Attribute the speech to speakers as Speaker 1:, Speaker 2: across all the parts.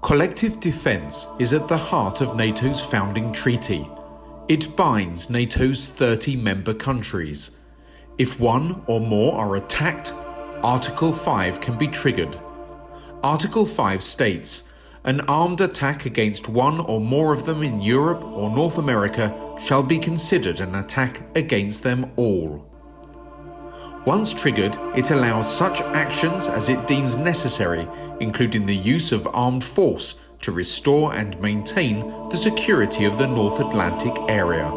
Speaker 1: Collective defence is at the heart of NATO's founding treaty. It binds NATO's 30 member countries. If one or more are attacked, Article 5 can be triggered. Article 5 states, an armed attack against one or more of them in Europe or North America shall be considered an attack against them all. Once triggered, it allows such actions as it deems necessary, including the use of armed force to restore and maintain the security of the North Atlantic area.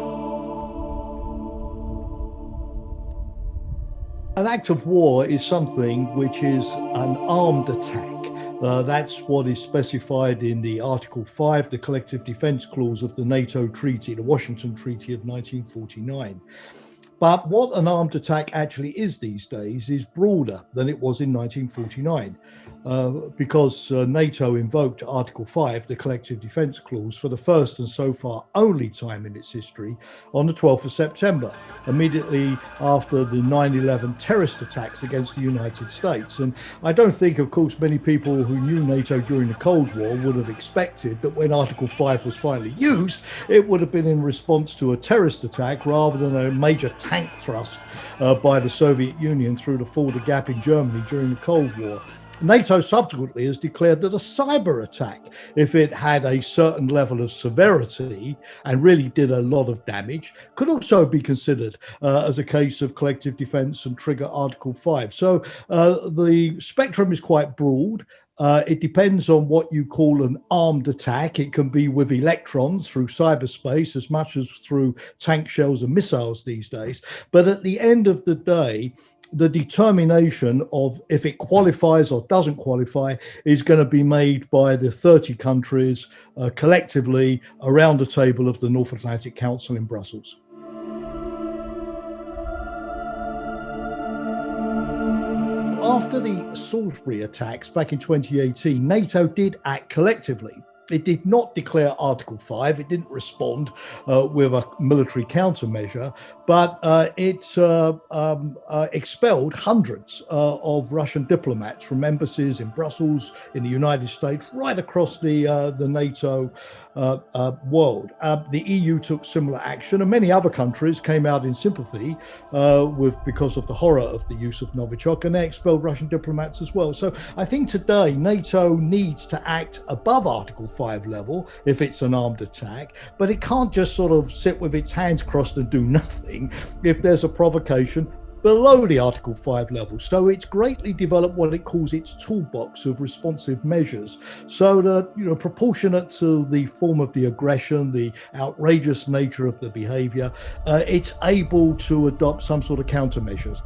Speaker 2: An act of war is something which is an armed attack. That's what is specified in the Article 5, the Collective Defence Clause of the NATO Treaty, the Washington Treaty of 1949. But what an armed attack actually is these days is broader than it was in 1949, because NATO invoked Article 5, the Collective Defence Clause, for the first and so far only time in its history on the 12th of September, immediately after the 9/11 terrorist attacks against the United States. And I don't think, of course, many people who knew NATO during the Cold War would have expected that when Article 5 was finally used, it would have been in response to a terrorist attack rather than a major tank thrust by the Soviet Union through the Fulda Gap in Germany during the Cold War. NATO subsequently has declared that a cyber attack, if it had a certain level of severity and really did a lot of damage, could also be considered as a case of collective defence and trigger Article 5. So the spectrum is quite broad. It depends on what you call an armed attack. It can be with electrons through cyberspace as much as through tank shells and missiles these days. But at the end of the day, the determination of if it qualifies or doesn't qualify is going to be made by the 30 countries collectively around the table of the North Atlantic Council in Brussels. After the Salisbury attacks back in 2018, NATO did act collectively. It did not declare Article 5. It didn't respond with a military countermeasure, but it expelled hundreds of Russian diplomats from embassies in Brussels, in the United States, right across the NATO world. The EU took similar action, and many other countries came out in sympathy because of the horror of the use of Novichok, and they expelled Russian diplomats as well. So I think today NATO needs to act above Article 5 level if it's an armed attack, but it can't just sort of sit with its hands crossed and do nothing if there's a provocation below the Article 5 level. So it's greatly developed what it calls its toolbox of responsive measures, so that, proportionate to the form of the aggression, the outrageous nature of the behavior, it's able to adopt some sort of countermeasures.